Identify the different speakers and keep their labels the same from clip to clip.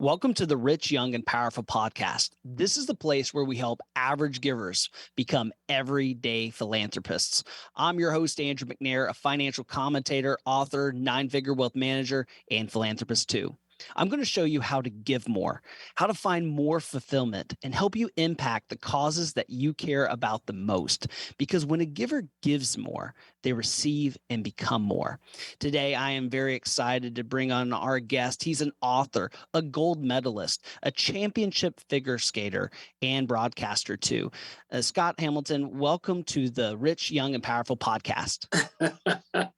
Speaker 1: Welcome to the Rich, Young, and Powerful podcast. This is the place where we help average givers become everyday philanthropists. I'm your host, Andrew McNair, a financial commentator, author, nine-figure wealth manager, and philanthropist too. I'm going to show you how to give more, how to find more fulfillment, and help you impact the causes that you care about the most. Because when a giver gives more, they receive and become more. Today, I am very excited to bring on our guest. He's an author, a gold medalist, a championship figure skater, and broadcaster too. Scott Hamilton, welcome to the Rich, Young, and Powerful podcast.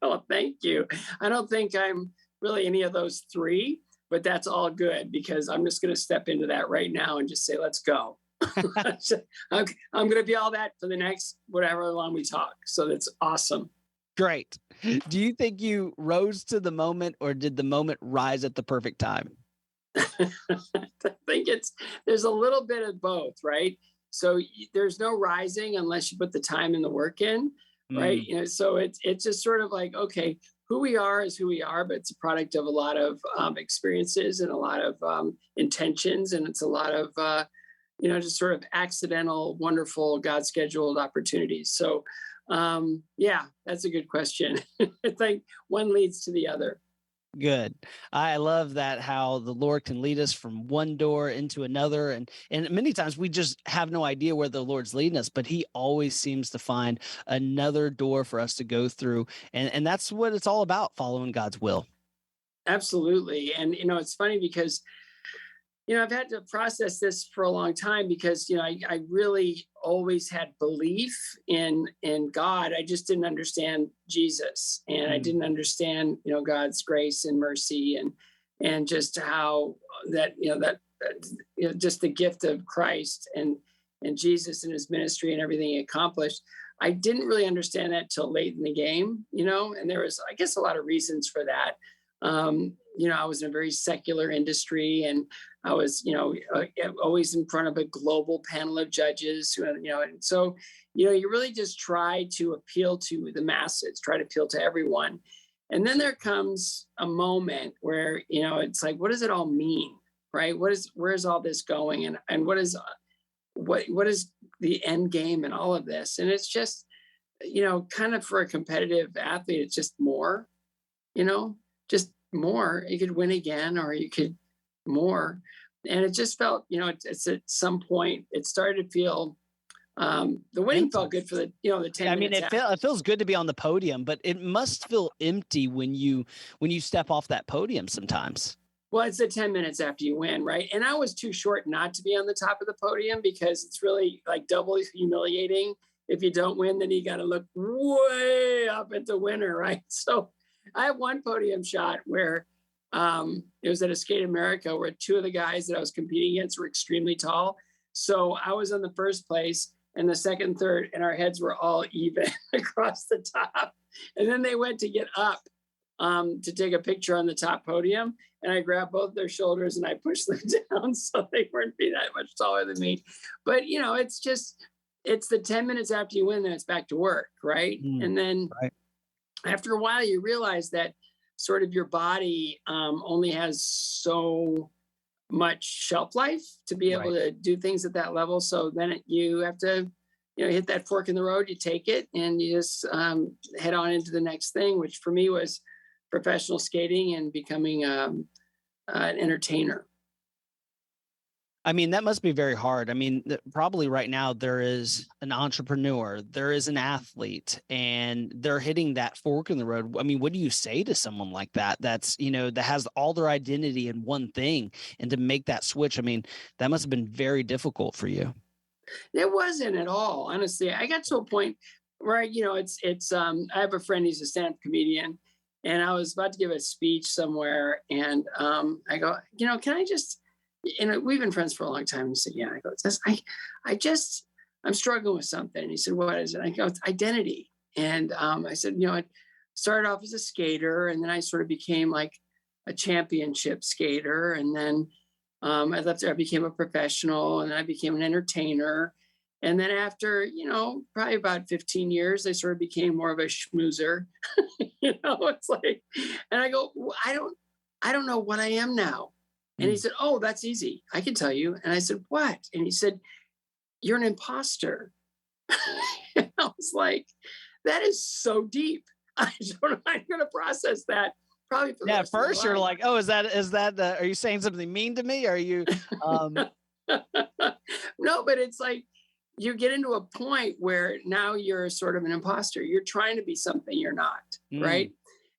Speaker 2: Well, thank you. I don't think I'm really any of those three, but that's all good because I'm just going to step into that right now and just say, let's go. I'm going to be all that for the next whatever long we talk. So that's awesome.
Speaker 1: Great. Do you think you rose to the moment, or did the moment rise at the perfect time?
Speaker 2: I think there's a little bit of both, right? So there's no rising unless you put the time and the work in, right? So it's just sort of like, okay, who we are is who we are, but it's a product of a lot of experiences and a lot of intentions, and it's a lot of just sort of accidental, wonderful, God-scheduled opportunities. So yeah, that's a good question. I think one leads to the other.
Speaker 1: Good. I love that, how the Lord can lead us from one door into another. And many times we just have no idea where the Lord's leading us, but he always seems to find another door for us to go through. And that's what it's all about, following God's will.
Speaker 2: Absolutely. And, it's funny because, I've had to process this for a long time because, I really always had belief in God. I just didn't understand Jesus, and I didn't understand, God's grace and mercy and just how that just the gift of Christ and Jesus and his ministry and everything he accomplished. I didn't really understand that till late in the game, and there was, I guess, a lot of reasons for that. I was in a very secular industry, and I was, always in front of a global panel of judges, and so, you really just try to appeal to the masses, try to appeal to everyone. And then there comes a moment where, it's like, what does it all mean? Right? Where's all this going? And what is the end game in all of this? And it's just, kind of for a competitive athlete, it's just more, just more. You could win again, or you could more. And it just felt, it's at some point it started to feel, the winning felt good for the 10 minutes.
Speaker 1: It feels good to be on the podium, but it must feel empty when you step off that podium sometimes.
Speaker 2: Well, it's the 10 minutes after you win, right? And I was too short not to be on the top of the podium, because it's really like double humiliating. If you don't win, then you got to look way up at the winner, right? So I have one podium shot where it was at a Skate America, where two of the guys that I was competing against were extremely tall. So I was on the first place and the second, third, and our heads were all even across the top. And then they went to get up to take a picture on the top podium. And I grabbed both their shoulders and I pushed them down so they weren't be that much taller than me. But, it's the 10 minutes after you win, then it's back to work, right? And then after a while, you realize that sort of your body only has so much shelf life to be able to do things at that level. So then you have to, hit that fork in the road, you take it, and you just head on into the next thing, which for me was professional skating and becoming an entertainer.
Speaker 1: I mean, that must be very hard. I mean, probably right now there is an entrepreneur, there is an athlete, and they're hitting that fork in the road. I mean, what do you say to someone like that? That's, that has all their identity in one thing, and to make that switch, I mean, that must have been very difficult for you.
Speaker 2: It wasn't at all. Honestly, I got to a point where, I have a friend, he's a stand-up comedian, and I was about to give a speech somewhere, and I go, can I just, we've been friends for a long time. And he said, yeah. I go, I'm struggling with something. And he said, what is it? I go, it's identity. And I said, I started off as a skater, and then I sort of became like a championship skater. And then I left there, I became a professional, and then I became an entertainer. And then after, probably about 15 years, I sort of became more of a schmoozer. It's like, and I go, I don't know what I am now. And he said, "Oh, that's easy. I can tell you." And I said, "What?" And he said, "You're an imposter." And I was like, that is so deep. I don't know how I'm going to process that probably for the
Speaker 1: Yeah, at
Speaker 2: rest of
Speaker 1: first
Speaker 2: my
Speaker 1: you're
Speaker 2: life.
Speaker 1: like, "Oh, is that are you saying something mean to me? Are you?" Um,
Speaker 2: No, but it's like you get into a point where now you're sort of an imposter. You're trying to be something you're not,
Speaker 1: mm,
Speaker 2: right?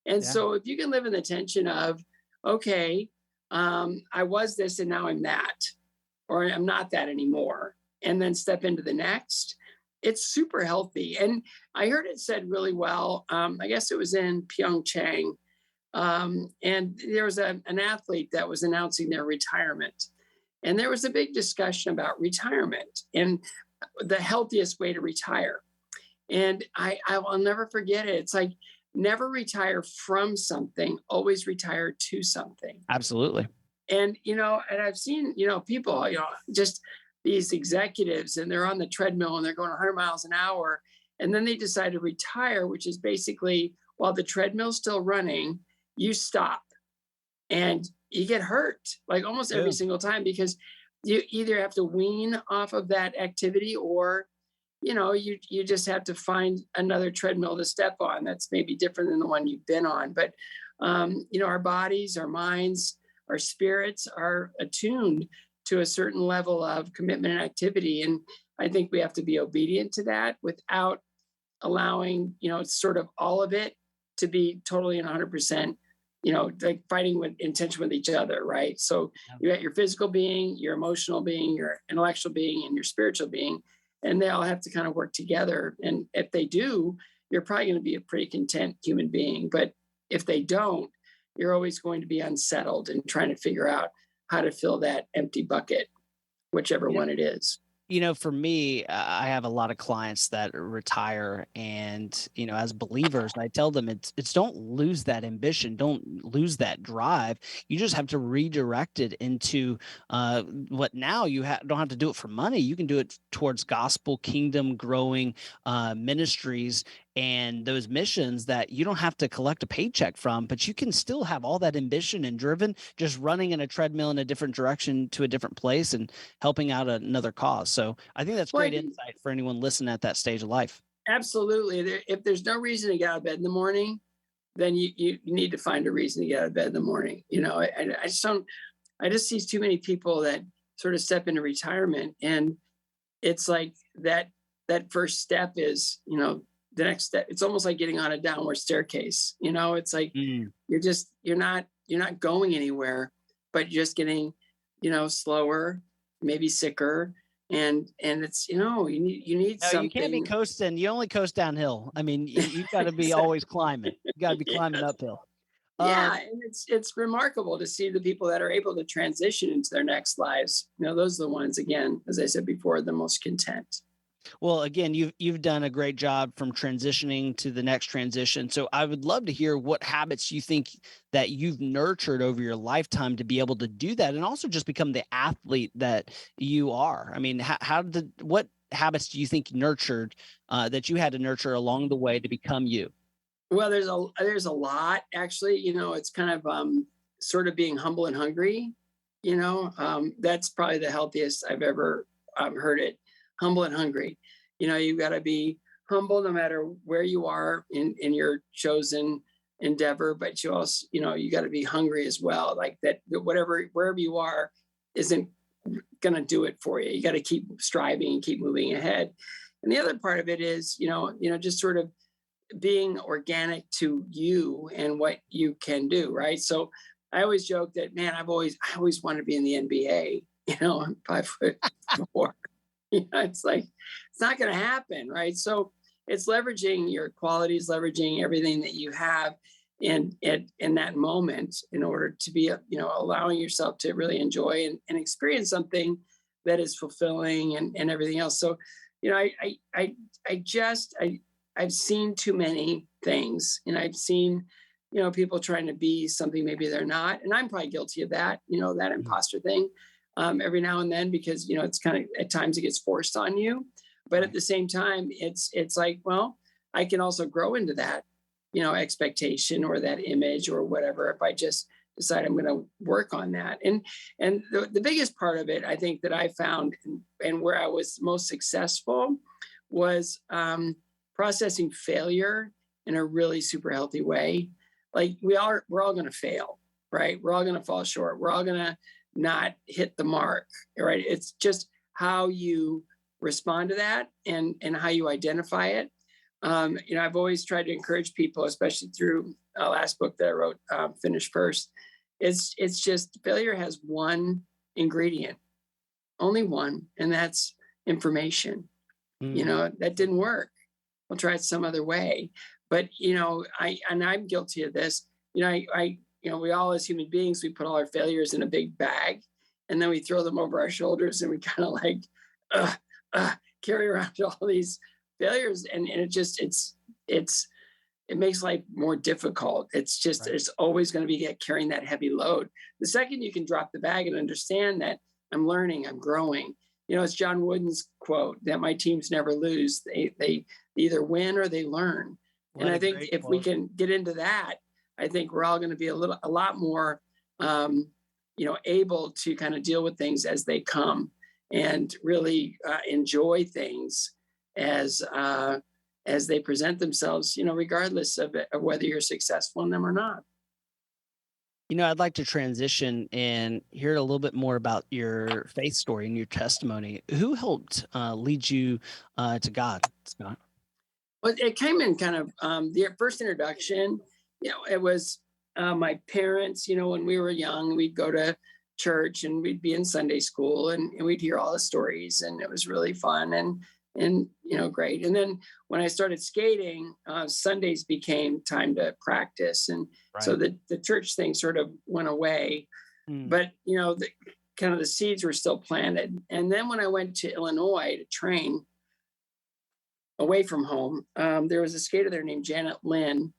Speaker 2: And
Speaker 1: yeah,
Speaker 2: so if you can live in the tension of, okay, I was this and now I'm that, or I'm not that anymore, and then step into the next, it's super healthy. And I heard it said really well. I guess it was in Pyeongchang. And there was an athlete that was announcing their retirement. And there was a big discussion about retirement and the healthiest way to retire. And I'll never forget it. It's like never retire from something, always retire to something.
Speaker 1: absolutely.
Speaker 2: And, and I've seen, people, just these executives and they're on the treadmill and they're going 100 miles an hour. And then they decide to retire, which is basically while the treadmill's still running, you stop and you get hurt like almost every
Speaker 1: Yeah.
Speaker 2: single time because you either have to wean off of that activity or you just have to find another treadmill to step on that's maybe different than the one you've been on. But our bodies, our minds, our spirits are attuned to a certain level of commitment and activity, and I think we have to be obedient to that without allowing sort of all of it to be totally and 100%, like fighting with intention with each other, right? So
Speaker 1: Yeah.
Speaker 2: you got your physical being, your emotional being, your intellectual being, and your spiritual being, and they all have to kind of work together. And if they do, you're probably going to be a pretty content human being. But if they don't, you're always going to be unsettled and trying to figure out how to fill that empty bucket, whichever
Speaker 1: You know,
Speaker 2: one it is.
Speaker 1: for me, I have a lot of clients that retire, and as believers, I tell them it's don't lose that ambition, don't lose that drive. You just have to redirect it into what now don't have to do it for money. You can do it towards gospel kingdom growing ministries and those missions that you don't have to collect a paycheck from, but you can still have all that ambition and driven, just running in a treadmill in a different direction to a different place and helping out another cause. So I think that's
Speaker 2: Well, I
Speaker 1: great
Speaker 2: think
Speaker 1: insight for anyone listening at that stage of life.
Speaker 2: absolutely. If there's no reason to get out of bed in the morning, then you need to find a reason to get out of bed in the morning. I just don't. I just see too many people that sort of step into retirement, and it's like that first step is the next step. It's almost like getting on a downward staircase. It's like
Speaker 1: Mm.
Speaker 2: you're not going anywhere, but you're just getting slower, maybe sicker, and it's you need
Speaker 1: No, you can't be
Speaker 2: something.
Speaker 1: coasting. You only coast downhill. I mean, you got to be always climbing. You got to be climbing
Speaker 2: Yes.
Speaker 1: uphill.
Speaker 2: Yeah,
Speaker 1: Um,
Speaker 2: and it's remarkable to see the people that are able to transition into their next lives. Those are the ones, again, as I said before, the most content.
Speaker 1: Well, again, you've done a great job from transitioning to the next transition. So I would love to hear what habits you think that you've nurtured over your lifetime to be able to do that, and also just become the athlete that you are. I mean, what habits do you think nurtured that you had to nurture along the way to become you?
Speaker 2: Well, there's a lot actually. It's kind of sort of being humble and hungry. That's probably the healthiest I've ever heard it. Humble and hungry. You've got to be humble no matter where you are in your chosen endeavor, but you also you got to be hungry as well. Like that whatever wherever you are isn't going to do it for you. You got to keep striving and keep moving ahead. And the other part of it is just sort of being organic to you and what you can do, right? So I always joke that, man, I always wanted to be in the NBA. I'm 5'4". It's like it's not going to happen, right? So it's leveraging your qualities, leveraging everything that you have in that moment in order to be allowing yourself to really enjoy and experience something that is fulfilling and everything else. So I've seen too many things, and I've seen people trying to be something maybe they're not, and I'm probably guilty of that, that
Speaker 1: Mm.
Speaker 2: imposter thing, every now and then, because it's kind of at times it gets forced on you, but at
Speaker 1: Right.
Speaker 2: the same time it's like, well, I can also grow into that expectation or that image or whatever if I just decide I'm going to work on that. And the biggest part of it, I think, that I found, and where I was most successful was processing failure in a really super healthy way. Like we're all going to fail, right? We're all going to fall short. We're all going to not hit the mark, right? It's just how you respond to that and how you identify it. I've always tried to encourage people, especially through a last book that I wrote, Finish First. It's just failure has one ingredient, only one, and that's information. That didn't work. We'll try it some other way. But I'm guilty of this. We all, as human beings, we put all our failures in a big bag, and then we throw them over our shoulders, and we kind of like carry around all these failures, and it makes life more difficult. It's just It's always going to be carrying that heavy load. The second you can drop the bag and understand that I'm learning, I'm growing. It's John Wooden's quote that my teams never lose. They either win or they learn. And I think if we can get into that, I think we're all going to be a lot more, able to kind of deal with things as they come and really enjoy things as they present themselves, regardless of whether you're successful in them or not.
Speaker 1: I'd like to transition and hear a little bit more about your faith story and your testimony. Who helped lead you to God, Scott?
Speaker 2: Well, it came in kind of the first introduction. It was my parents. When we were young, we'd go to church and we'd be in Sunday school and we'd hear all the stories, and it was really fun and great. And then when I started skating, Sundays became time to practice, and so the church thing sort of went away. But the seeds were still planted. And then when I went to Illinois to train away from home, there was a skater there named Janet Lynn,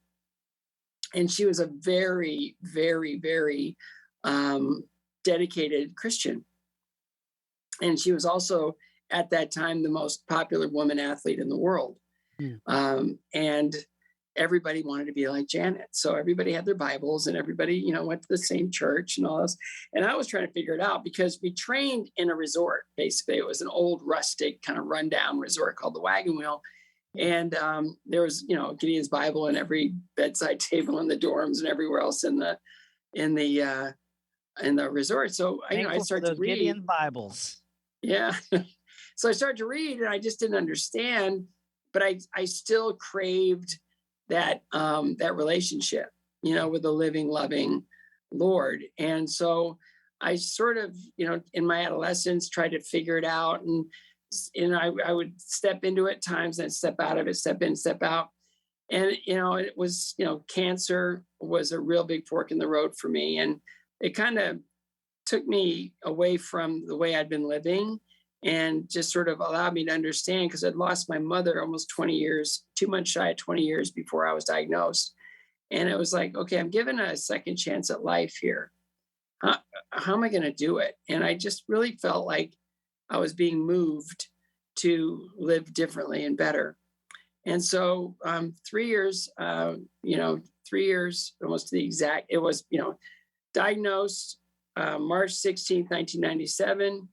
Speaker 2: and she was a very, very, very dedicated Christian, and she was also at that time the most popular woman athlete in the world. And everybody wanted to be like Janet. So everybody had their Bibles and everybody, went to the same church and all this. And I was trying to figure it out because we trained in a resort. Basically, it was an old rustic kind of rundown resort called the Wagon Wheel. And there was, Gideon's Bible in every bedside table in the dorms and everywhere else in the resort. So I started to read
Speaker 1: Gideon Bibles.
Speaker 2: Yeah. So I started to read and I just didn't understand, but I still craved that relationship, with the living, loving Lord. And so I sort of, in my adolescence, tried to figure it out. And I would step into it times and step out of it, step in, step out. And, it was, cancer was a real big fork in the road for me. And it kind of took me away from the way I'd been living and just sort of allowed me to understand, because I'd lost my mother almost 20 years, 2 months shy of 20 years before I was diagnosed. And it was like, okay, I'm given a second chance at life here. How am I going to do it? And I just really felt like I was being moved to live differently and better. And so 3 years, 3 years, almost to the exact, it was, diagnosed March 16th, 1997,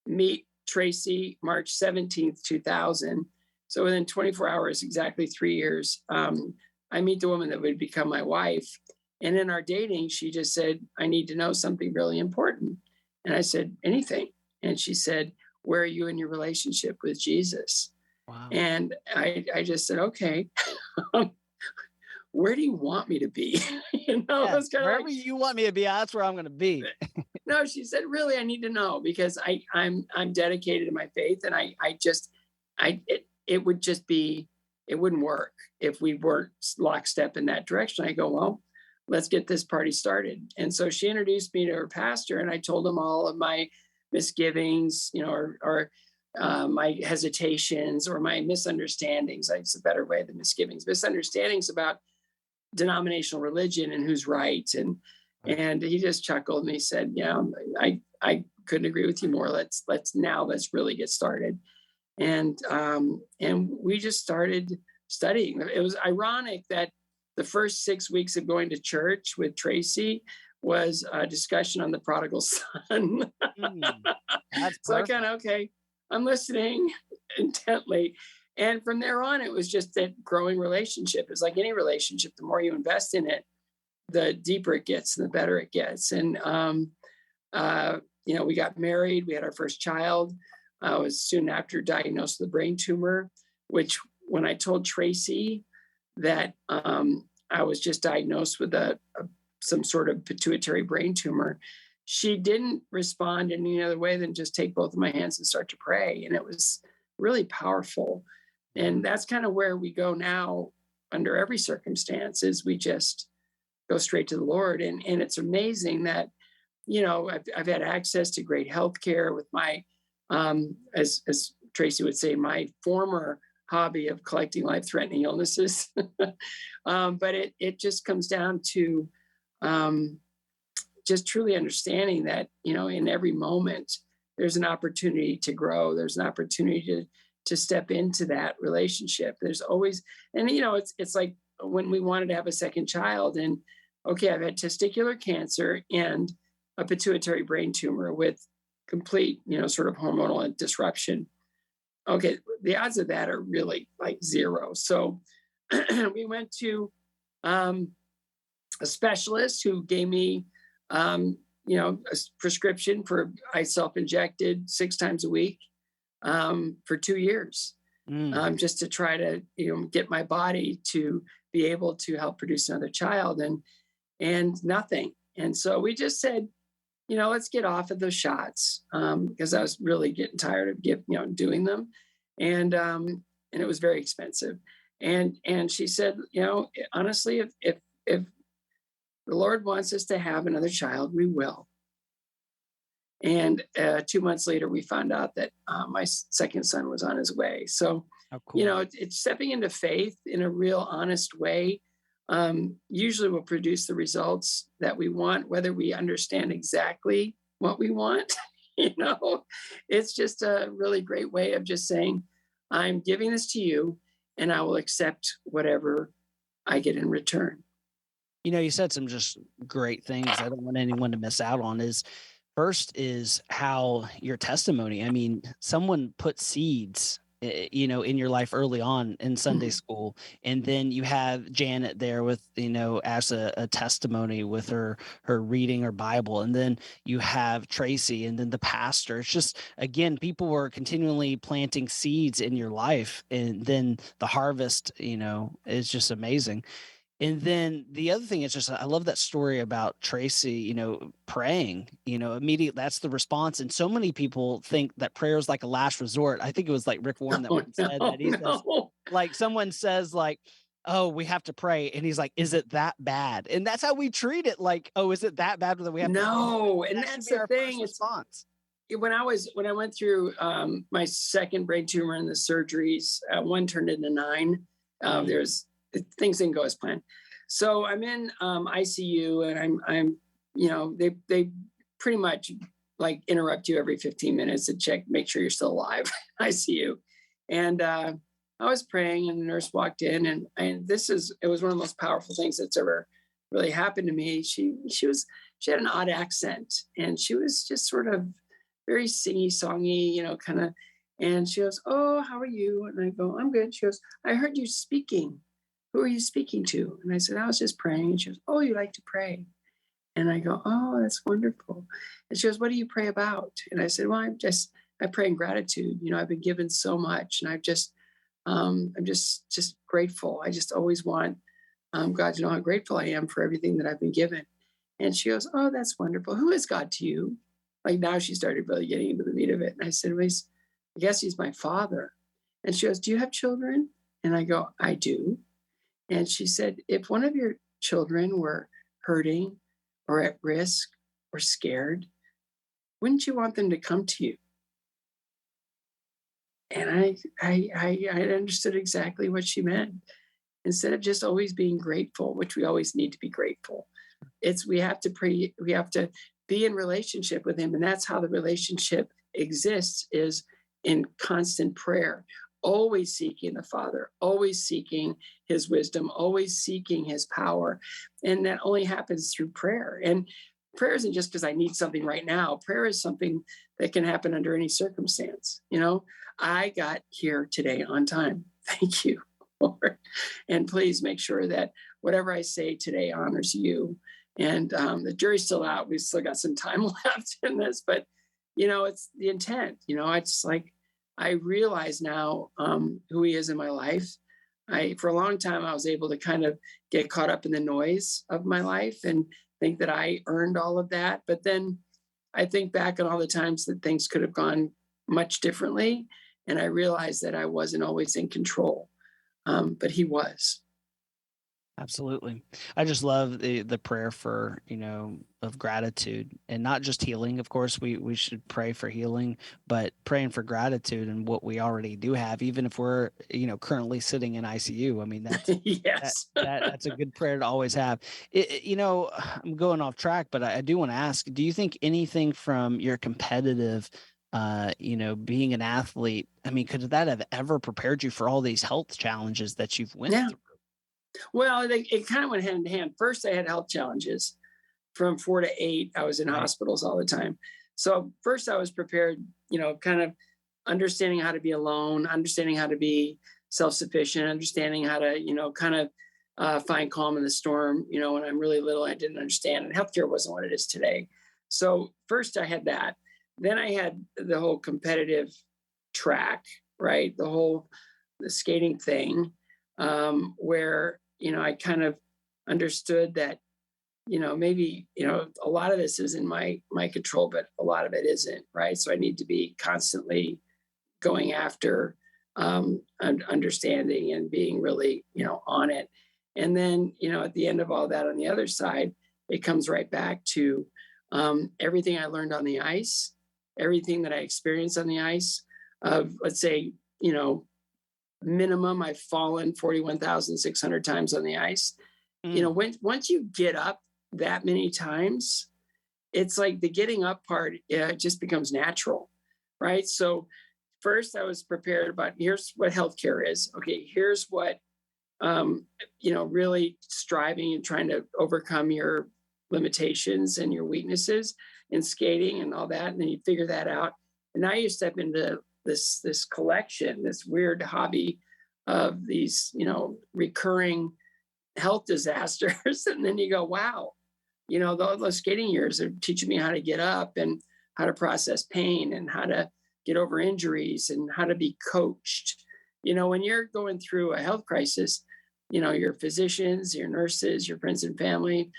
Speaker 2: meet Tracy March 17th, 2000. So within 24 hours, exactly 3 years, I meet the woman that would become my wife. And in our dating, she just said, I need to know something really important. And I said, anything. And she said, where are you in your relationship with Jesus?
Speaker 1: Wow.
Speaker 2: And I just said, okay, where do you want me to be? It was kind of
Speaker 1: wherever you want me to be, that's where I'm going to be.
Speaker 2: No, she said, really, I need to know, because I'm dedicated to my faith, and it would just be, it wouldn't work if we weren't lockstep in that direction. I go, well, let's get this party started. And so she introduced me to her pastor, and I told him all of my misgivings, or my hesitations or my misunderstandings. It's a better way than misgivings, misunderstandings about denominational religion and who's right. And he just chuckled and he said, I couldn't agree with you more. Let's really get started. And we just started studying. It was ironic that the first 6 weeks of going to church with Tracy was a discussion on the prodigal son.
Speaker 1: Mm, that's
Speaker 2: So I kind
Speaker 1: perfect.
Speaker 2: of, okay, I'm listening intently. And from there on, it was just that growing relationship. It's like any relationship, the more you invest in it, the deeper it gets and the better it gets. And, we got married, we had our first child. I was soon after diagnosed with a brain tumor, which when I told Tracy that I was just diagnosed with some sort of pituitary brain tumor, she didn't respond in any other way than just take both of my hands and start to pray. And it was really powerful. And that's kind of where we go now under every circumstance is we just go straight to the Lord. And it's amazing that, I've had access to great health care with my, as Tracy would say, my former hobby of collecting life-threatening illnesses. But it just comes down to um, just truly understanding that, in every moment, there's an opportunity to grow. There's an opportunity to step into that relationship. There's always, and it's like when we wanted to have a second child, and okay, I've had testicular cancer and a pituitary brain tumor with complete, sort of hormonal disruption. Okay, the odds of that are really like zero. So we went to um, a specialist who gave me, a prescription for I self-injected 6 times a week for 2 years,
Speaker 1: Mm.
Speaker 2: just to try to, get my body to be able to help produce another child, and nothing. And so we just said, let's get off of those shots because I was really getting tired of doing them, and it was very expensive. And she said, honestly, if the Lord wants us to have another child, we will. And 2 months later, we found out that my second son was on his way. So,
Speaker 1: Oh, cool.
Speaker 2: it's stepping into faith in a real honest way. Usually will produce the results that we want, whether we understand exactly what we want. It's just a really great way of just saying, I'm giving this to you, and I will accept whatever I get in return.
Speaker 1: You said some just great things I don't want anyone to miss out on is first is how your testimony. I mean, someone put seeds, in your life early on in Sunday
Speaker 2: Mhm.
Speaker 1: school, and then you have Janet there with, as a testimony with her reading her Bible, and then you have Tracy, and then the pastor. It's just again, people were continually planting seeds in your life, and then the harvest, is just amazing. And then the other thing is just I love that story about Tracy, praying, immediately that's the response. And so many people think that prayer is like a last resort. I think it was like Rick Warren that
Speaker 2: Oh,
Speaker 1: once said
Speaker 2: no,
Speaker 1: that he says,
Speaker 2: no.
Speaker 1: like someone says like, "Oh, we have to pray." And he's like, "Is it that bad?" And that's how we treat it. Like, "Oh, is it that bad that we have to pray?"
Speaker 2: No, and
Speaker 1: That should
Speaker 2: that's
Speaker 1: be
Speaker 2: the
Speaker 1: our
Speaker 2: thing.
Speaker 1: first response.
Speaker 2: When I went through my second brain tumor and the surgeries, one turned into nine.
Speaker 1: Mm,
Speaker 2: There's things didn't go as planned, so I'm in ICU, and I'm they pretty much like interrupt you every 15 minutes to check, make sure you're still alive. ICU, and I was praying, and the nurse walked in, and it was one of the most powerful things that's ever really happened to me. She had an odd accent, and she was just sort of very singy songy, kind of. And she goes, "Oh, how are you?" And I go, "I'm good." She goes, "I heard you speaking. Who are you speaking to?" And I said, "I was just praying." And she goes, "Oh, you like to pray?" And I go, "Oh, that's wonderful." And she goes, "What do you pray about?" And I said, "Well, I pray in gratitude. I've been given so much, and I'm just grateful. I just always want God to know how grateful I am for everything that I've been given." And she goes, "Oh, that's wonderful. Who is God to you?" Like now she started really getting into the meat of it. And I said, "Well, I guess he's my father." And she goes, "Do you have children?" And I go, "I do." And she said, "If one of your children were hurting or at risk or scared, wouldn't you want them to come to you?" And I understood exactly what she meant. Instead of just always being grateful, which we always need to be grateful, it's we have to pray, we have to be in relationship with him. And that's how the relationship exists, is in constant prayer, always seeking the Father, always seeking his wisdom, always seeking his power. And that only happens through prayer. And prayer isn't just because I need something right now. Prayer is something that can happen under any circumstance. I got here today on time. Thank you, Lord. And please make sure that whatever I say today honors you. And the jury's still out. We've still got some time left in this, but it's the intent. It's like I realize now who he is in my life. For a long time, I was able to kind of get caught up in the noise of my life and think that I earned all of that. But then I think back on all the times that things could have gone much differently. And I realized that I wasn't always in control, but he was.
Speaker 1: Absolutely. I just love the prayer for, of gratitude, and not just healing. Of course, we should pray for healing, but praying for gratitude and what we already do have, even if we're, currently sitting in ICU. I mean,
Speaker 2: Yes.
Speaker 1: that's a good prayer to always have. I'm going off track, but I do want to ask, do you think anything from your competitive being an athlete, I mean, could that have ever prepared you for all these health challenges that you've went
Speaker 2: Yeah.
Speaker 1: through?
Speaker 2: Well, it kind of went hand in hand. First, I had health challenges. From 4 to 8, I was in
Speaker 1: Right.
Speaker 2: hospitals all the time. So first, I was prepared, kind of understanding how to be alone, understanding how to be self-sufficient, understanding how to, kind of find calm in the storm. When I'm really little, I didn't understand, and healthcare wasn't what it is today. So first, I had that. Then I had the whole competitive track, right? The skating thing, where I kind of understood that maybe a lot of this is in my control, but a lot of it isn't, right? So I need to be constantly going after understanding and being really on it. And then at the end of all that, on the other side, it comes right back to everything I learned on the ice, everything that I experienced on the ice. Of, let's say, minimum I've fallen 41,600 times on the ice. Once you get up that many times, it's like the getting up part just becomes natural, right? So first I was prepared about, here's what healthcare is. Okay, here's what really striving and trying to overcome your limitations and your weaknesses in skating and all that, and then you figure that out, and now you step into this collection, this weird hobby of these recurring health disasters. And then you go, wow, those skating years are teaching me how to get up and how to process pain and how to get over injuries and how to be coached. When you're going through a health crisis, your physicians, your nurses, your friends and family,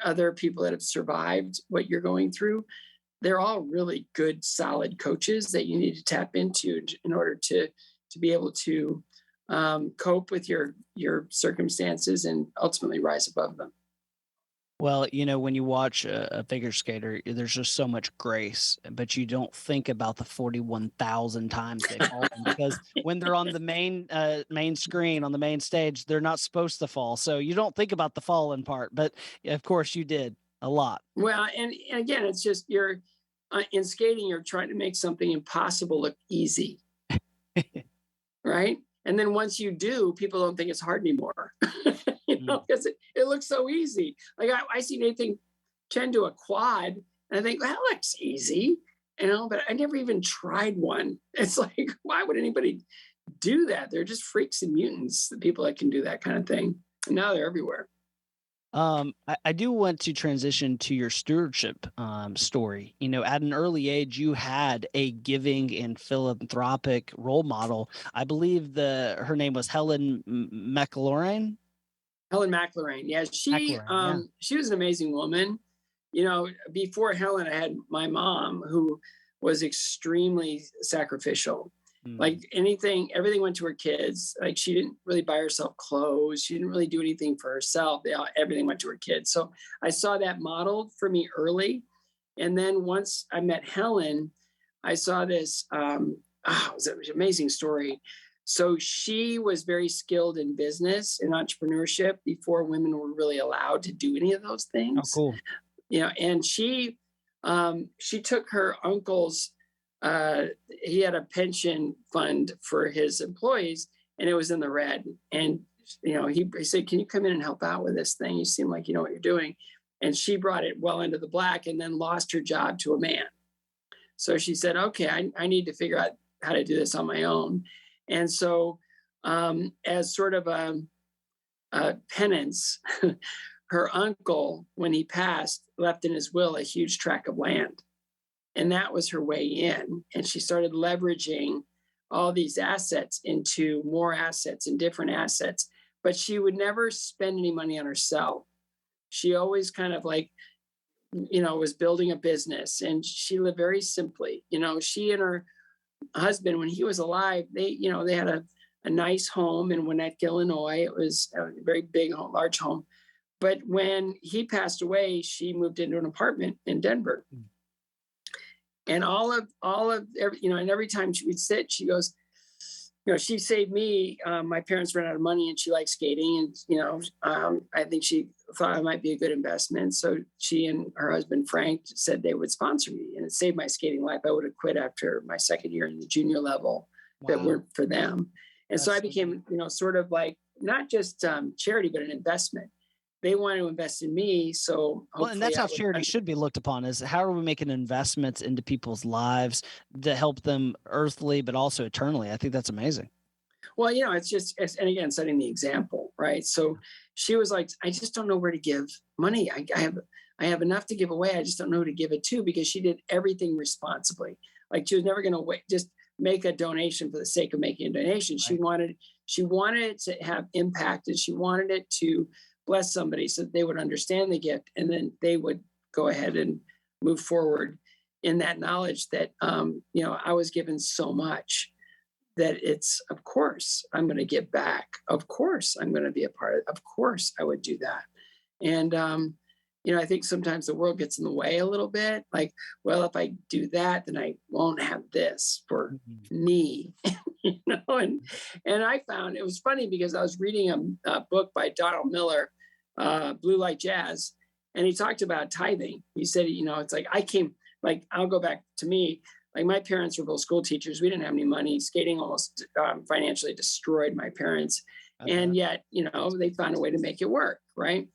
Speaker 2: other people that have survived what you're going through, they're all really good, solid coaches that you need to tap into in order to be able to cope with your circumstances and ultimately rise above them.
Speaker 1: Well, when you watch a figure skater, there's just so much grace, but you don't think about the 41,000 times they've fallen, because when they're on the main screen on the main stage, they're not supposed to fall. So you don't think about the fallen part, but of course you did a lot.
Speaker 2: Well, and again, it's just you're in skating, you're trying to make something impossible look easy, right? And then once you do, people don't think it's hard anymore, because it looks so easy. Like I see Nathan Chen do a quad, and I think, well, that looks easy, but I never even tried one. It's like, why would anybody do that? They're just freaks and mutants, the people that can do that kind of thing. And now they're everywhere.
Speaker 1: I do want to transition to your stewardship story. At an early age, you had a giving and philanthropic role model. I believe her name was Helen McLoraine.
Speaker 2: Helen McLoraine. Yeah, she was an amazing woman. Before Helen, I had my mom, who was extremely sacrificial. Like everything went to her kids. Like she didn't really buy herself clothes. She didn't really do anything for herself. Everything went to her kids. So I saw that modeled for me early. And then once I met Helen, I saw this, it was an amazing story. So she was very skilled in business and entrepreneurship before women were really allowed to do any of those things.
Speaker 1: Oh, cool.
Speaker 2: And she took her uncle's, he had a pension fund for his employees, and it was in the red. And he said, "Can you come in and help out with this thing? You seem like you know what you're doing." and she brought it well into the black and then lost her job to a man. So she said, okay, I need to figure out how to do this on my own. And so as sort of a penance, her uncle, when he passed, left in his will a huge tract of land. And that was her way in. And she started leveraging all these assets into more assets and different assets. But she would never spend any money on herself. She always kind of like, was building a business, and she lived very simply. She and her husband, when he was alive, they had a nice home in Winnetka, Illinois. It was a very big home, large home. But when he passed away, she moved into an apartment in Denver. And and every time she would sit, she goes, she saved me. My parents ran out of money, and she liked skating. And, I think she thought I might be a good investment. So she and her husband, Frank, said they would sponsor me, and it saved my skating life. I would have quit after my second year in the junior level. Wow. That weren't for them. And so I became, sort of like not just charity, but an investment. They want to invest in me. So
Speaker 1: and that's how charity should be looked upon, is how are we making investments into people's lives to help them earthly, but also eternally. I think that's amazing.
Speaker 2: Well, and again, setting the example, right? So she was like, I just don't know where to give money. I have enough to give away. I just don't know who to give it to, because she did everything responsibly. Like, she was never going to just make a donation for the sake of making a donation. Right. She wanted it to have impact, and she wanted it to bless somebody so that they would understand the gift, and then they would go ahead and move forward in that knowledge that, I was given so much that it's, of course, I'm going to give back. Of course, I'm going to be a part of course, I would do that. And, I think sometimes the world gets in the way a little bit. Like, well, if I do that, then I won't have this for me, and I found it was funny because I was reading a book by Donald Miller, Blue Light Jazz, and he talked about tithing. He said, it's like, I'll go back to me. Like, my parents were both school teachers. We didn't have any money. Skating almost financially destroyed my parents. Okay. And yet, they found a way to make it work. Right.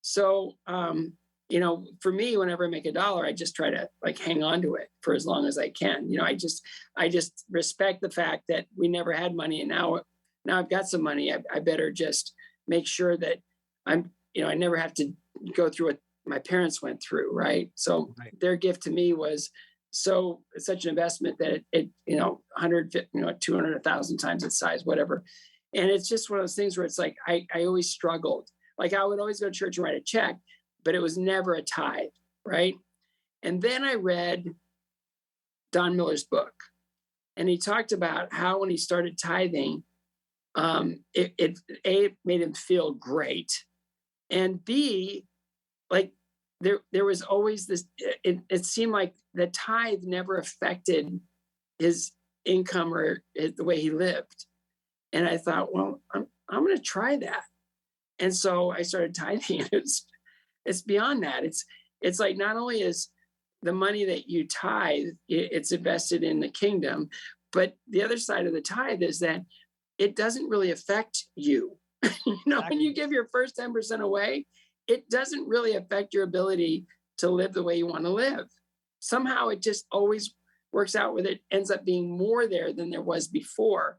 Speaker 2: So, for me, whenever I make $1, I just try to like hang on to it for as long as I can. I just respect the fact that we never had money, and now I've got some money. I better just make sure that I never have to go through what my parents went through. Right. So right. Their gift to me was such an investment that it 150, 200, 1,000 times its size, whatever. And it's just one of those things where it's like, I always struggled. Like, I would always go to church and write a check, but it was never a tithe, right? And then I read Don Miller's book, and he talked about how when he started tithing, it made him feel great, and B, like there was always this. It seemed like the tithe never affected his income or the way he lived, and I thought, well, I'm going to try that. And so I started tithing. It's beyond that. It's like, not only is the money that you tithe, it's invested in the kingdom, but the other side of the tithe is that it doesn't really affect you. Exactly. When you give your first 10% away, it doesn't really affect your ability to live the way you want to live. Somehow it just always works out with it, ends up being more there than there was before.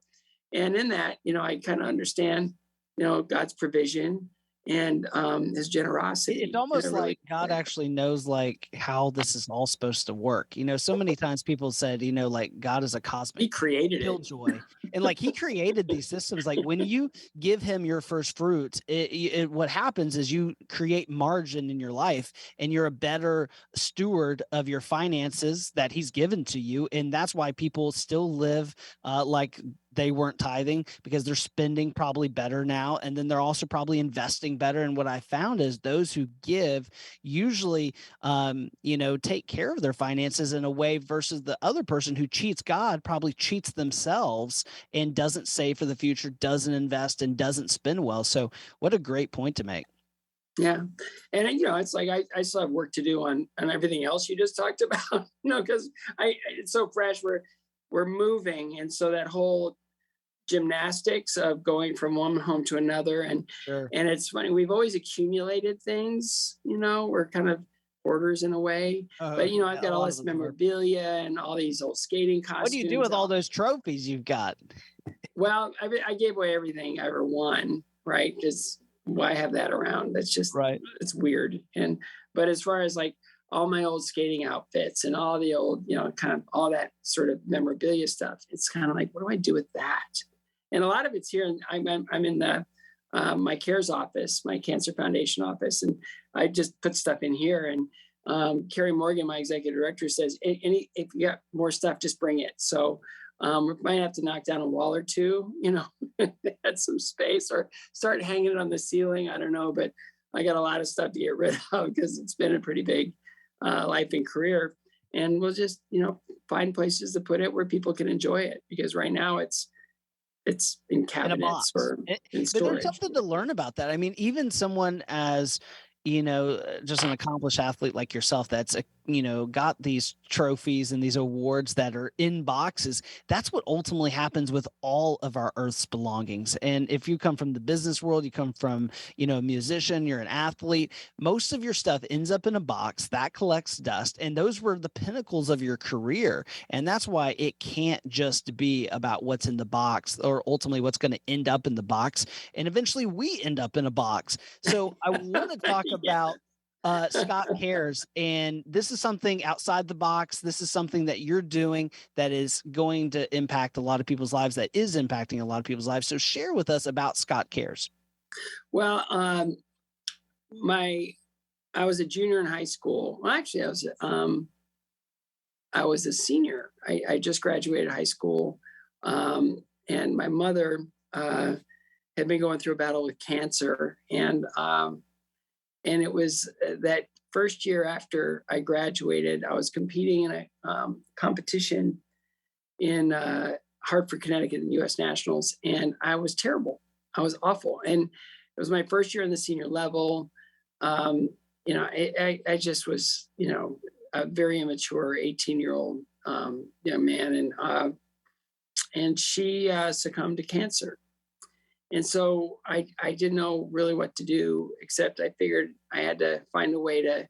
Speaker 2: And in that, I kind of understand God's provision and his generosity.
Speaker 1: It's almost like God actually knows like how this is all supposed to work. So many times people said, like God is a cosmic.
Speaker 2: He created
Speaker 1: killjoy. And like he created these systems. Like when you give him your first fruits, what happens is you create margin in your life, and you're a better steward of your finances that he's given to you. And that's why people still live like they weren't tithing, because they're spending probably better now. And then they're also probably investing better. And what I found is those who give usually, take care of their finances in a way, versus the other person who cheats God probably cheats themselves and doesn't save for the future, doesn't invest, and doesn't spend well. So what a great point to make.
Speaker 2: Yeah. And, it's like, I still have work to do on everything else you just talked about, because it's so fresh. We're moving. And so that whole gymnastics of going from one home to another.
Speaker 1: Sure.
Speaker 2: And it's funny, we've always accumulated things, we're kind of hoarders in a way. But I've
Speaker 1: Yeah,
Speaker 2: got
Speaker 1: a
Speaker 2: all
Speaker 1: lot of
Speaker 2: this
Speaker 1: us are.
Speaker 2: memorabilia and all these old skating
Speaker 1: What do you do with
Speaker 2: costumes.
Speaker 1: all those trophies you've got?
Speaker 2: Well, I gave away everything I ever won, right? Because why have that around? That's just
Speaker 1: Right.
Speaker 2: it's weird. But as far as like all my old skating outfits and all the old, kind of all that sort of memorabilia stuff, it's kind of like, what do I do with that? And a lot of it's here. And I'm in the my CARES office, my Cancer Foundation office, and I just put stuff in here. And Carrie Morgan, my executive director, says, if you got more stuff, just bring it. So we might have to knock down a wall or two, add some space or start hanging it on the ceiling. I don't know, but I got a lot of stuff to get rid of because it's been a pretty big life and career. And we'll just, find places to put it where people can enjoy it. Because right now it's in
Speaker 1: In a
Speaker 2: cabinets
Speaker 1: box.
Speaker 2: or in
Speaker 1: But there's
Speaker 2: storage.
Speaker 1: something to learn about that. I mean, even someone as, just an accomplished athlete like yourself that's, got these trophies and these awards that are in boxes. That's what ultimately happens with all of our Earth's belongings. And if you come from the business world, you come from, a musician, you're an athlete, most of your stuff ends up in a box that collects dust. And those were the pinnacles of your career. And that's why it can't just be about what's in the box or ultimately what's going to end up in the box. And eventually we end up in a box. So I want to talk about Scott Cares. And this is something outside the box. This is something that you're doing that is going to impact a lot of people's lives, that is impacting a lot of people's lives. So share with us about Scott Cares.
Speaker 2: Well, I was a junior in high school. Well, actually, I was a senior. I just graduated high school, and my mother had been going through a battle with cancer, and it was that first year after I graduated, I was competing in a competition in Hartford, Connecticut, in the U.S. Nationals, and I was terrible. I was awful, and it was my first year in the senior level. I just was, a very immature 18-year-old young man, and she succumbed to cancer. And so I didn't know really what to do, except I figured I had to find a way to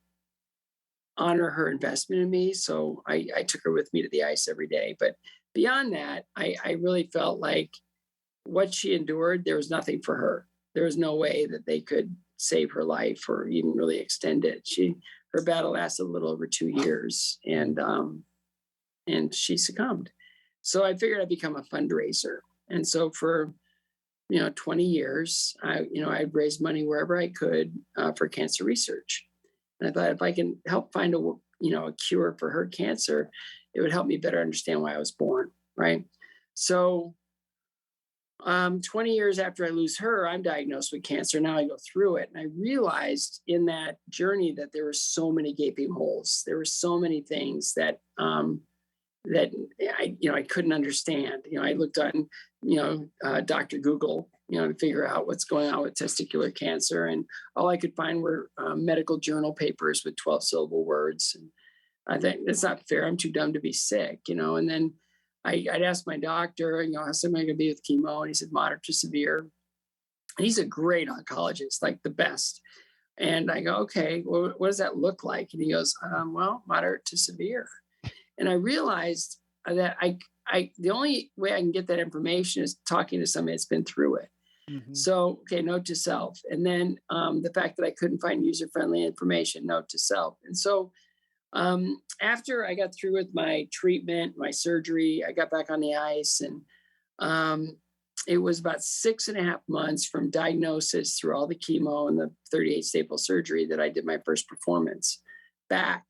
Speaker 2: honor her investment in me. So I took her with me to the ice every day. But beyond that, I really felt like what she endured, there was nothing for her. There was no way that they could save her life or even really extend it. Her battle lasted a little over 2 years, and she succumbed. So I figured I'd become a fundraiser. And so for 20 years, I'd raise money wherever I could for cancer research. And I thought if I can help find a cure for her cancer, it would help me better understand why I was born, right? So 20 years after I lose her, I'm diagnosed with cancer. Now I go through it. And I realized in that journey that there were so many gaping holes. There were so many things that I couldn't understand. I looked on, Dr. Google, to figure out what's going on with testicular cancer. And all I could find were medical journal papers with 12-syllable words. And I think that's not fair. I'm too dumb to be sick, and then I'd ask my doctor, how soon am I going to be with chemo? And he said, moderate to severe. And he's a great oncologist, like the best. And I go, okay, well, what does that look like? And he goes, well, moderate to severe. And I realized that the only way I can get that information is talking to somebody that's been through it. Mm-hmm. So, okay, note to self. And then the fact that I couldn't find user-friendly information, note to self. And so after I got through with my treatment, my surgery, I got back on the ice, and it was about 6.5 months from diagnosis through all the chemo and the 38 staple surgery that I did my first performance back.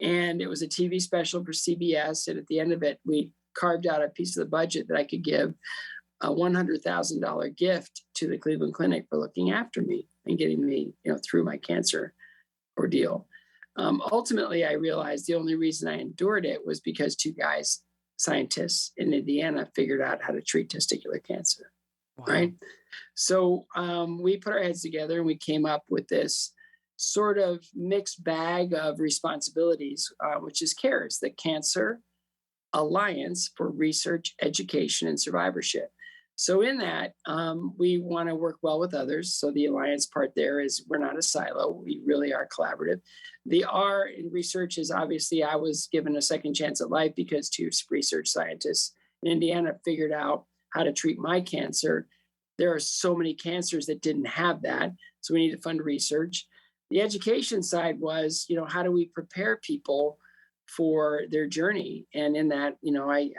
Speaker 2: And it was a TV special for CBS. And at the end of it, we carved out a piece of the budget that I could give a $100,000 gift to the Cleveland Clinic for looking after me and getting me, through my cancer ordeal. Ultimately, I realized the only reason I endured it was because 2 guys, scientists in Indiana, figured out how to treat testicular cancer. Wow. Right. So we put our heads together and we came up with this sort of mixed bag of responsibilities, which is CARES, the Cancer Alliance for Research, Education, and Survivorship. So in that, we want to work well with others. So the alliance part there is we're not a silo. We really are collaborative. The R in research is obviously I was given a second chance at life because two research scientists in Indiana figured out how to treat my cancer. There are so many cancers that didn't have that. So we need to fund research. The education side was, how do we prepare people for their journey? And in that,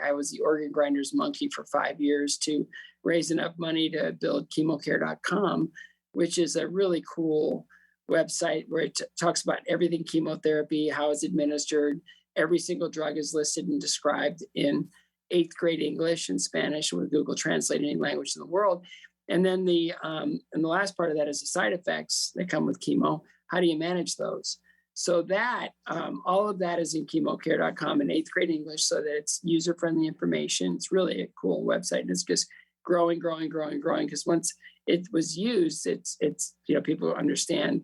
Speaker 2: I was the organ grinder's monkey for 5 years to raise enough money to build chemocare.com, which is a really cool website where it talks about everything chemotherapy, how it's administered. Every single drug is listed and described in 8th grade English and Spanish with Google Translate any language in the world. And then the last part of that is the side effects that come with chemo. How do you manage those? So that all of that is in chemocare.com in 8th grade English, so that it's user-friendly information. It's really a cool website, and it's just growing. Because once it was used, it's people understand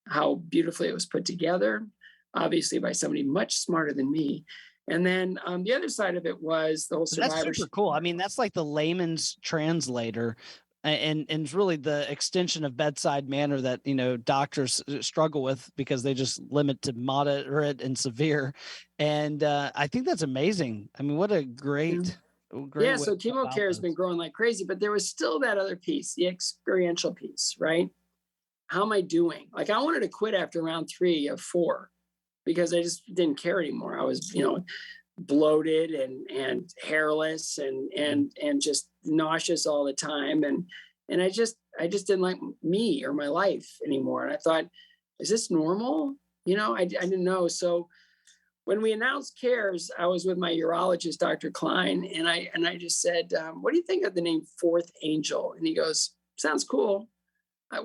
Speaker 2: how beautifully it was put together, obviously by somebody much smarter than me. And then the other side of it was the whole survivorship.
Speaker 1: That's super cool. I mean, that's like the layman's translator. And it's really the extension of bedside manner that, doctors struggle with because they just limit to moderate and severe. And I think that's amazing. I mean, what a great
Speaker 2: yeah. So chemocare has been growing like crazy, but there was still that other piece, the experiential piece, right? How am I doing? Like I wanted to quit after round 3 of 4 because I just didn't care anymore. I was, bloated and hairless and just nauseous all the time. And I just didn't like me or my life anymore. And I thought, is this normal? I didn't know. So when we announced CARES, I was with my urologist, Dr. Klein, and I just said, what do you think of the name Fourth Angel? And he goes, sounds cool.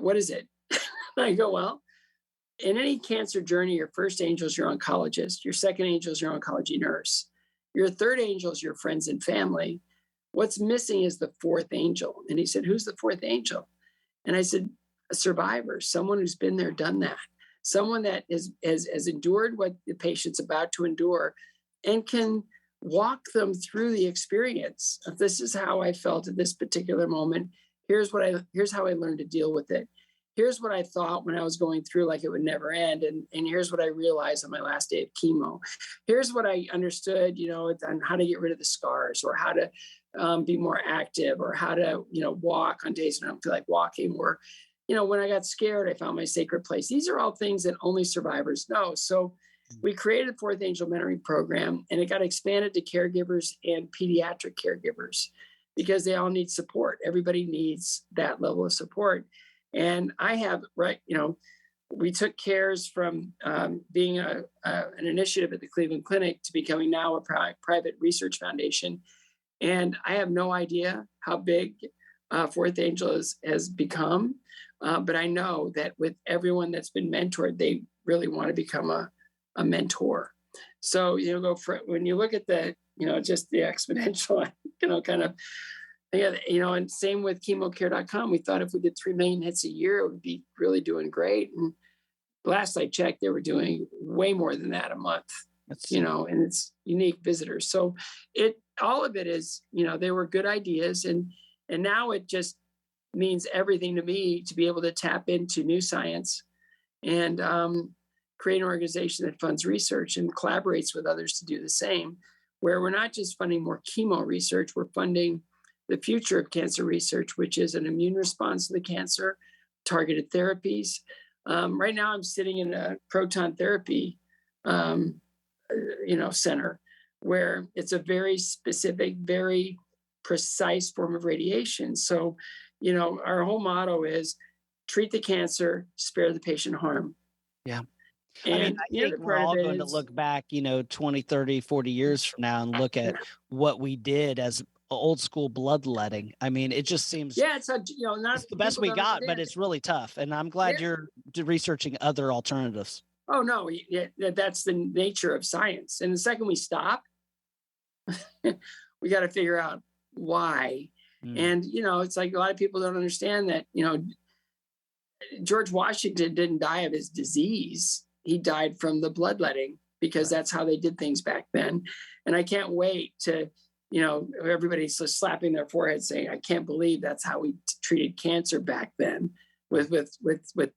Speaker 2: What is it? I go, well, in any cancer journey, your first angel is your oncologist. Your second angel is your oncology nurse. Your third angel is your friends and family. What's missing is the fourth angel. And he said, who's the fourth angel? And I said, a survivor, someone who's been there, done that. Someone that has endured what the patient's about to endure and can walk them through the experience. If this is how I felt at this particular moment, here's how I learned to deal with it. Here's what I thought when I was going through like it would never end. And here's what I realized on my last day of chemo. Here's what I understood, on how to get rid of the scars or how to be more active or how to, walk on days when I don't feel like walking or, when I got scared, I found my sacred place. These are all things that only survivors know. So we created the Fourth Angel Mentoring Program, and it got expanded to caregivers and pediatric caregivers because they all need support. Everybody needs that level of support. And I have, we took CARES from being an initiative at the Cleveland Clinic to becoming now a private research foundation. And I have no idea how big Fourth Angel has become. But I know that with everyone that's been mentored, they really want to become a mentor. So, when you look at the, just the exponential, kind of, and same with chemocare.com. We thought if we did 3 million hits a year, it would be really doing great. And last I checked, they were doing way more than that a month, and it's unique visitors. So all of it is, they were good ideas. And now it just means everything to me to be able to tap into new science and create an organization that funds research and collaborates with others to do the same, where we're not just funding more chemo research, we're funding the future of cancer research, which is an immune response to the cancer, targeted therapies. Right now, I'm sitting in a proton therapy, center, where it's a very specific, very precise form of radiation. So, our whole motto is treat the cancer, spare the patient harm.
Speaker 1: Yeah.
Speaker 2: And
Speaker 1: I think we're all going to look back, 20, 30, 40 years from now and look at what we did as old school bloodletting. I mean, it just seems
Speaker 2: it's
Speaker 1: it's the best we got, but it's really tough. And I'm glad you're researching other alternatives.
Speaker 2: Oh no, that's the nature of science. And the second we stop, we got to figure out why. And it's like a lot of people don't understand that. George Washington didn't die of his disease. He died from the bloodletting because that's how they did things back then. And I can't wait to everybody's just slapping their forehead saying, I can't believe that's how we treated cancer back then with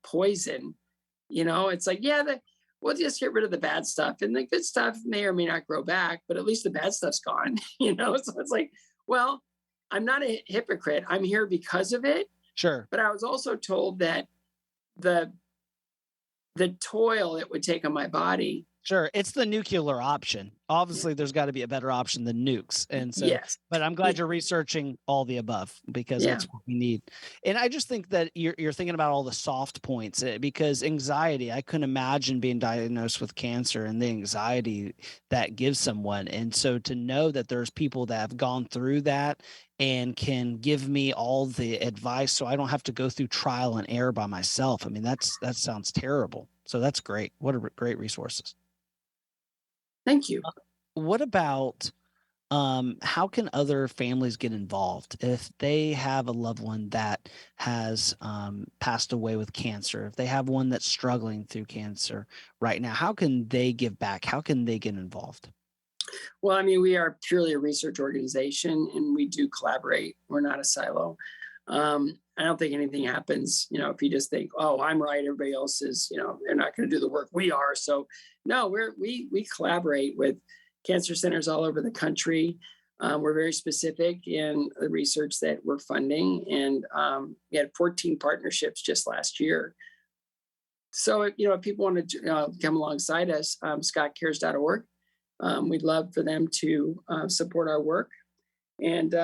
Speaker 2: poison. It's like, yeah, we'll just get rid of the bad stuff, and the good stuff may or may not grow back, but at least the bad stuff's gone. So it's like, well, I'm not a hypocrite. I'm here because of it.
Speaker 1: Sure.
Speaker 2: But I was also told that the toil it would take on my body.
Speaker 1: Sure. It's the nuclear option. Obviously, there's got to be a better option than nukes. And so,
Speaker 2: Yes.
Speaker 1: but I'm glad you're researching all the above, because
Speaker 2: Yeah.
Speaker 1: that's what we need. And I just think that you're thinking about all the soft points, because anxiety, I couldn't imagine being diagnosed with cancer and the anxiety that gives someone. And so to know that there's people that have gone through that and can give me all the advice so I don't have to go through trial and error by myself. I mean, that sounds terrible. So that's great. What a great resources.
Speaker 2: Thank you.
Speaker 1: What about how can other families get involved if they have a loved one that has passed away with cancer, if they have one that's struggling through cancer right now? How can they give back? How can they get involved?
Speaker 2: Well, I mean, we are purely a research organization, and we do collaborate. We're not a silo. I don't think anything happens, if you just think, oh, I'm right, everybody else is, they're not going to do the work we are. So no, we collaborate with cancer centers all over the country. We're very specific in the research that we're funding, and we had 14 partnerships just last year. So if people want to come alongside us, scottcares.org. We'd love for them to support our work, and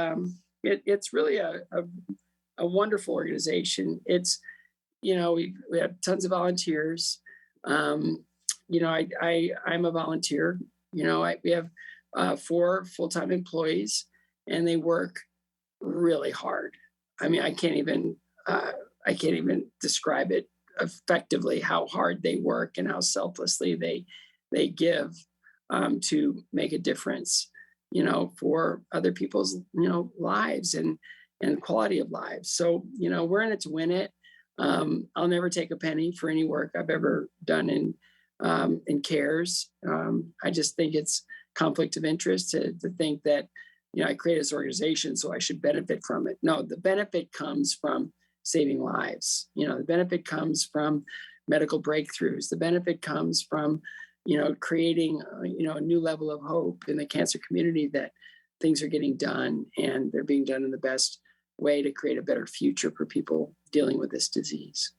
Speaker 2: it's really a wonderful organization. It's, we have tons of volunteers. I'm a volunteer. We have 4 full-time employees, and they work really hard. I mean, I can't even describe it effectively how hard they work and how selflessly they give to make a difference, for other people's, lives and quality of lives. So, we're in it to win it. I'll never take a penny for any work I've ever done in CARES. I just think it's conflict of interest to think that, I create this organization, so I should benefit from it. No, the benefit comes from saving lives. The benefit comes from medical breakthroughs. The benefit comes from, creating, a new level of hope in the cancer community, that things are getting done, and they're being done in the best way to create a better future for people dealing with this disease.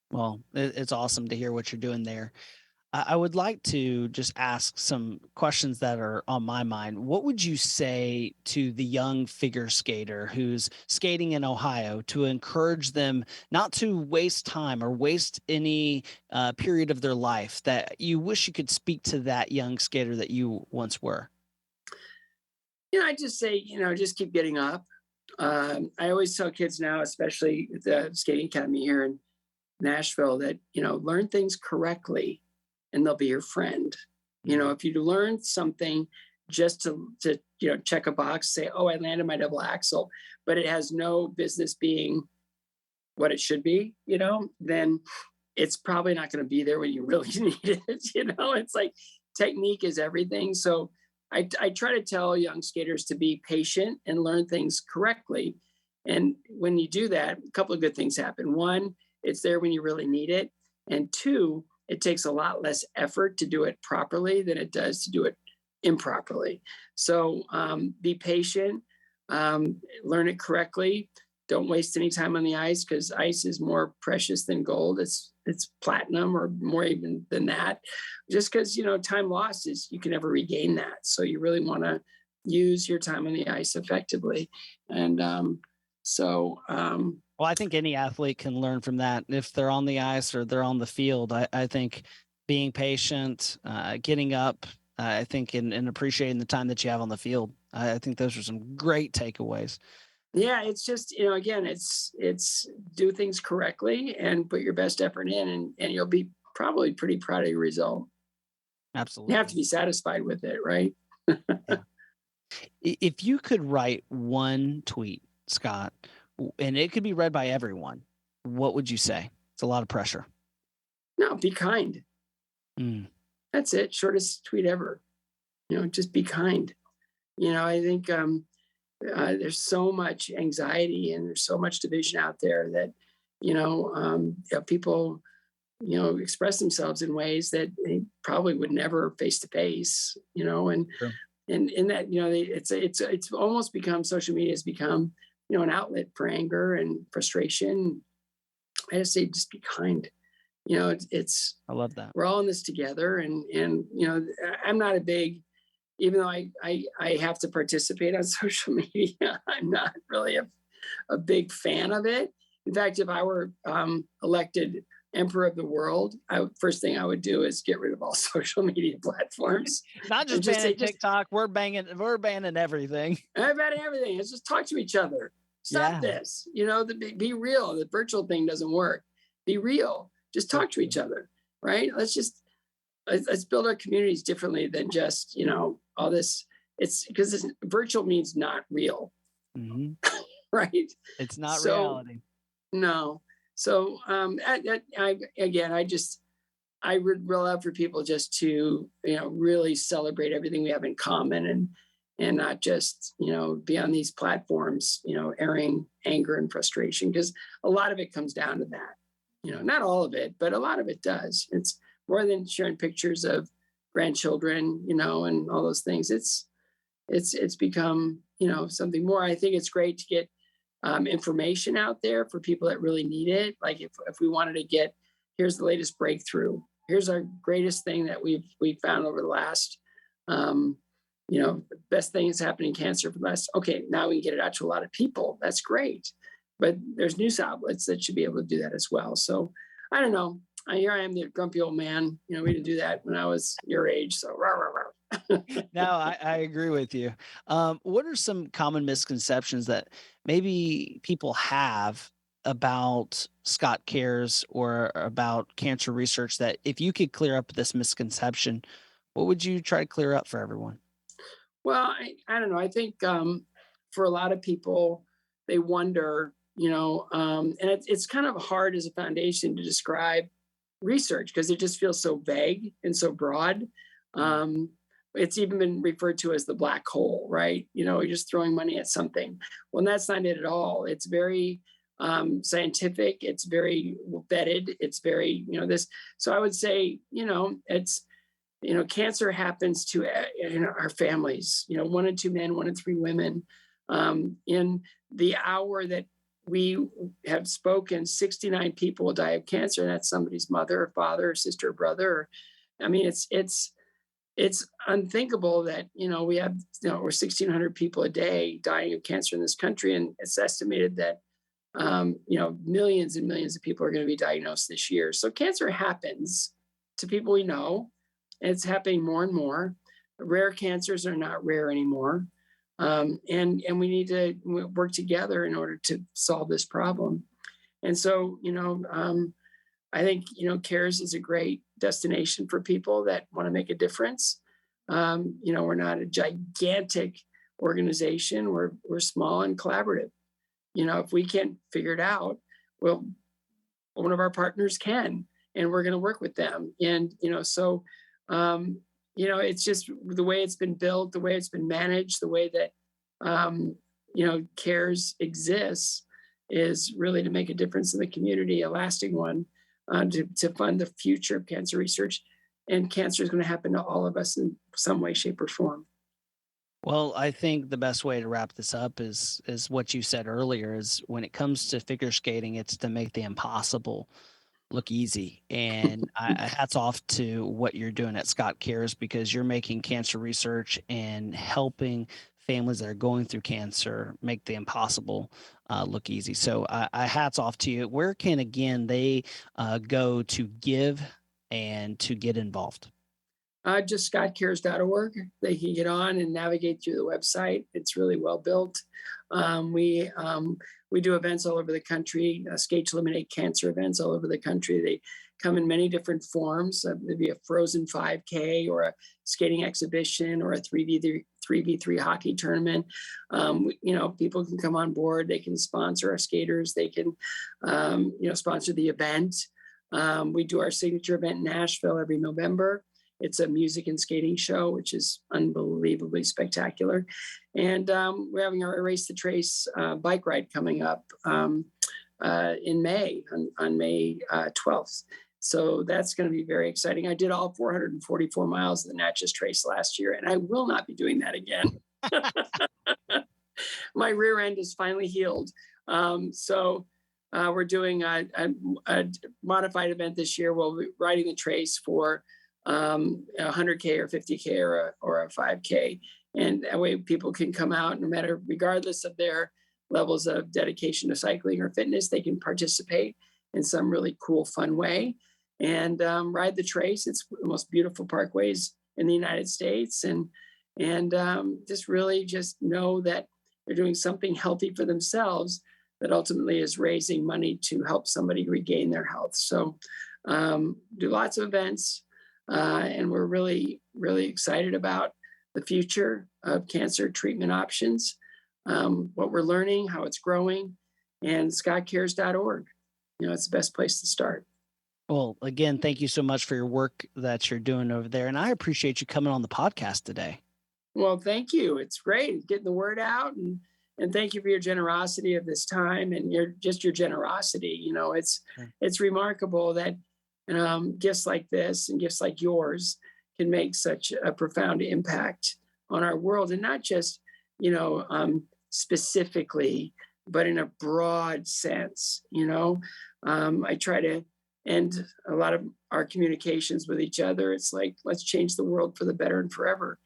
Speaker 1: Well, it's awesome to hear what you're doing there. I would like to just ask some questions that are on my mind. What would you say to the young figure skater who's skating in Ohio to encourage them not to waste time or waste any period of their life, that you wish you could speak to that young skater that you once were?
Speaker 2: I just say, just keep getting up. I always tell kids now, especially at the skating academy here in Nashville, that, learn things correctly and they'll be your friend. If you learn something just to check a box, say, oh, I landed my double axel, but it has no business being what it should be, then it's probably not going to be there when you really need it. It's like technique is everything. So I try to tell young skaters to be patient and learn things correctly. And when you do that, a couple of good things happen. One, it's there when you really need it. And 2, it takes a lot less effort to do it properly than it does to do it improperly. So be patient, learn it correctly. Don't waste any time on the ice, because ice is more precious than gold. It's platinum, or more even than that. Just because, time lost is, you can never regain that. So you really want to use your time on the ice effectively. And
Speaker 1: well, I think any athlete can learn from that. If they're on the ice or they're on the field, I think being patient, getting up, I think, and appreciating the time that you have on the field. I think those are some great takeaways.
Speaker 2: Yeah, it's just, again, it's do things correctly and put your best effort in, and you'll be probably pretty proud of your result.
Speaker 1: Absolutely.
Speaker 2: You have to be satisfied with it, right?
Speaker 1: Yeah. If you could write one tweet, Scott, and it could be read by everyone, what would you say? It's a lot of pressure.
Speaker 2: No, be kind. That's it. Shortest tweet ever. Just be kind. I think there's so much anxiety and there's so much division out there that, people, express themselves in ways that they probably would never face to face,
Speaker 1: True.
Speaker 2: and in that, it's almost become social media has become, an outlet for anger and frustration. I just say, just be kind. It's
Speaker 1: I love that.
Speaker 2: we're all in this together, and I'm not a big, even though I have to participate on social media, I'm not really a big fan of it. In fact, if I were elected emperor of the world, first thing I would do is get rid of all social media platforms
Speaker 1: Not
Speaker 2: and
Speaker 1: just
Speaker 2: just say,
Speaker 1: banning
Speaker 2: just
Speaker 1: TikTok, we're banning everything.
Speaker 2: about everything. Let's just talk to each other. Stop
Speaker 1: Yeah.
Speaker 2: this. Be real. The virtual thing doesn't work. Be real. Just talk to each other, right? Let's build our communities differently than just all this. It's because virtual means not real,
Speaker 1: Mhm.
Speaker 2: right?
Speaker 1: It's not
Speaker 2: So
Speaker 1: reality.
Speaker 2: no. So I would love for people just to really celebrate everything we have in common, and not just be on these platforms airing anger and frustration, because a lot of it comes down to that. Not all of it, but a lot of it does. It's more than sharing pictures of grandchildren, and all those things. It's become something more. I think it's great to get information out there for people that really need it. Like if we wanted to get, here's the latest breakthrough. Here's our greatest thing that we've found over the last, best thing that's happened in cancer for the last. Okay, now we can get it out to a lot of people. That's great, but there's news outlets that should be able to do that as well. So I don't know. Here I am, the grumpy old man. We didn't do that when I was your age. So rah, rah, rah.
Speaker 1: No, I agree with you. What are some common misconceptions that maybe people have about Scott Cares or about cancer research that if you could clear up this misconception, what would you try to clear up for everyone?
Speaker 2: Well, I don't know. I think for a lot of people, they wonder, and it's kind of hard as a foundation to describe research because it just feels so vague and so broad.
Speaker 1: Mm.
Speaker 2: It's even been referred to as the black hole, right? You're just throwing money at something. Well, that's not it at all. It's very scientific. It's very vetted. It's very, this. So I would say, it's cancer happens to our families. One in two men, one in three women. In the hour that we have spoken, 69 people will die of cancer. And that's somebody's mother, or father, or sister, or brother. I mean, it's unthinkable that we have over 1,600 people a day dying of cancer in this country, and it's estimated that millions and millions of people are going to be diagnosed this year. So cancer happens to people we know. It's happening more and more. Rare cancers are not rare anymore. And we need to work together in order to solve this problem. And so, I think, CARES is a great destination for people that want to make a difference. We're not a gigantic organization. We're small and collaborative. If we can't figure it out, well, one of our partners can, and we're going to work with them. And, it's just the way it's been built, the way it's been managed, the way that, CARES exists is really to make a difference in the community, a lasting one, to fund the future of cancer research. And cancer is going to happen to all of us in some way, shape, or form.
Speaker 1: Well, I think the best way to wrap this up is what you said earlier is when it comes to figure skating, it's to make the impossible look easy. And hats off to what you're doing at Scott Cares because you're making cancer research and helping families that are going through cancer make the impossible look easy. So I hats off to you. Where can again they go to give and to get involved?
Speaker 2: Just scottcares.org. They can get on and navigate through the website. It's really well built. We do events all over the country, Skate to Eliminate Cancer events all over the country. They come in many different forms. There'd be a frozen 5K or a skating exhibition or a 3v3 hockey tournament. People can come on board. They can sponsor our skaters. They can, sponsor the event. We do our signature event in Nashville every November. It's a music and skating show, which is unbelievably spectacular. And we're having our Erase the Trace bike ride coming up in May, on May 12th. So that's going to be very exciting. I did all 444 miles of the Natchez Trace last year, and I will not be doing that again. My rear end is finally healed. So we're doing a modified event this year. We'll be riding the trace for 100K or 50K or a 5K. And that way people can come out, no matter, regardless of their levels of dedication to cycling or fitness, they can participate in some really cool, fun way and ride the trace. It's the most beautiful parkways in the United States. And just really just know that they're doing something healthy for themselves that ultimately is raising money to help somebody regain their health. So do lots of events. And we're really, really excited about the future of cancer treatment options, what we're learning, how it's growing, and scottcares.org. It's the best place to start.
Speaker 1: Well, again, thank you so much for your work that you're doing over there. And I appreciate you coming on the podcast today.
Speaker 2: Well, thank you. It's great getting the word out, and thank you for your generosity of this time and your generosity. It's remarkable that gifts like this and gifts like yours can make such a profound impact on our world, and not just specifically, but in a broad sense. I try to end a lot of our communications with each other. It's like, let's change the world for the better and forever.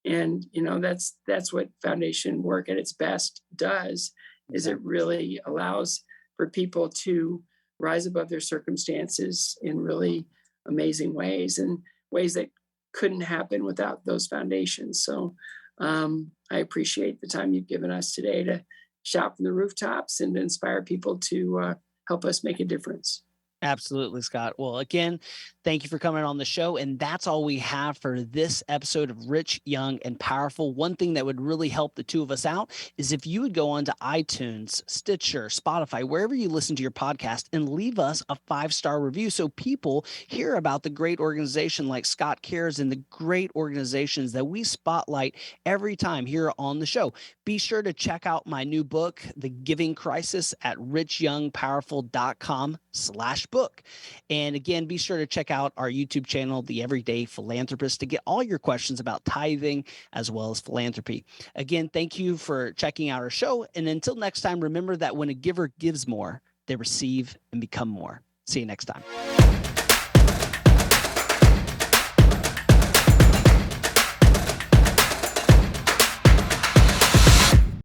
Speaker 2: And that's what foundation work at its best does. Is it really allows for people to rise above their circumstances in really amazing ways, and ways that couldn't happen without those foundations. So I appreciate the time you've given us today to shout from the rooftops and to inspire people to help us make a difference.
Speaker 1: Absolutely, Scott. Well, again, thank you for coming on the show. And that's all we have for this episode of Rich, Young, and Powerful. One thing that would really help the two of us out is if you would go onto iTunes, Stitcher, Spotify, wherever you listen to your podcast, and leave us a 5-star review so people hear about the great organization like Scott Cares and the great organizations that we spotlight every time here on the show. Be sure to check out my new book, The Giving Crisis, at richyoungpowerful.com/book. And again, be sure to check out our YouTube channel, The Everyday Philanthropist, to get all your questions about tithing as well as philanthropy. Again, thank you for checking out our show. And until next time, remember that when a giver gives more, they receive and become more. See you next time.